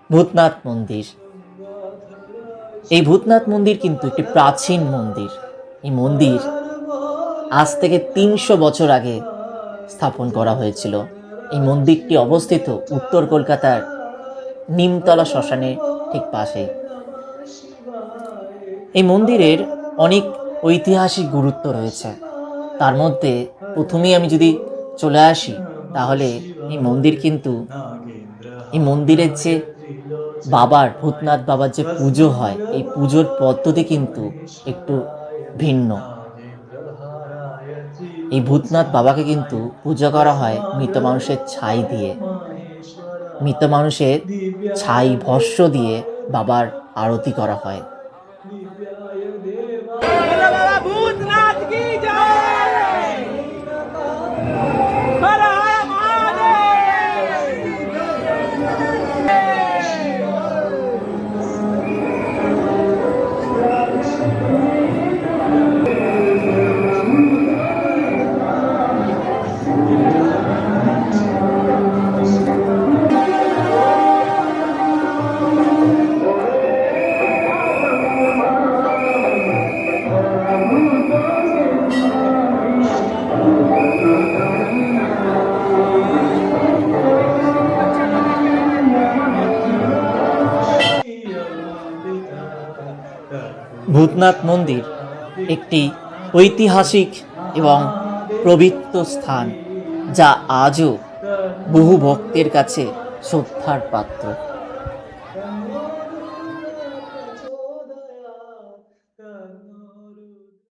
ভূতনাথ মন্দির। এই ভূতনাথ মন্দির কিন্তু একটি প্রাচীন মন্দির। এই মন্দির আজ থেকে ৩০০ বছর আগে স্থাপন করা হয়েছিল। এই মন্দিরটি অবস্থিত উত্তর কলকাতার নিমতলা শ্মশানের ঠিক পাশেই। এই মন্দিরের অনেক ঐতিহাসিক গুরুত্ব রয়েছে। তার মধ্যে প্রথমেই আমি যদি চলে আসি, তাহলে এই মন্দির কিন্তু এই মন্দিরের যে বাবার, ভূতনাথ বাবার যে পুজো হয়, এই পুজোর পদ্ধতি কিন্তু একটু ভিন্ন। এই ভূতনাথ বাবাকে কিন্তু পূজা করা হয় মৃত মানুষের ছাই দিয়ে। মৃত মানুষের ছাই ভস্য দিয়ে বাবার আরতি করা হয়। ভূতনাথ মন্দির একটি ঐতিহাসিক এবং পবিত্র স্থান, যা আজও বহু ভক্তের কাছে শ্রদ্ধার পাত্র।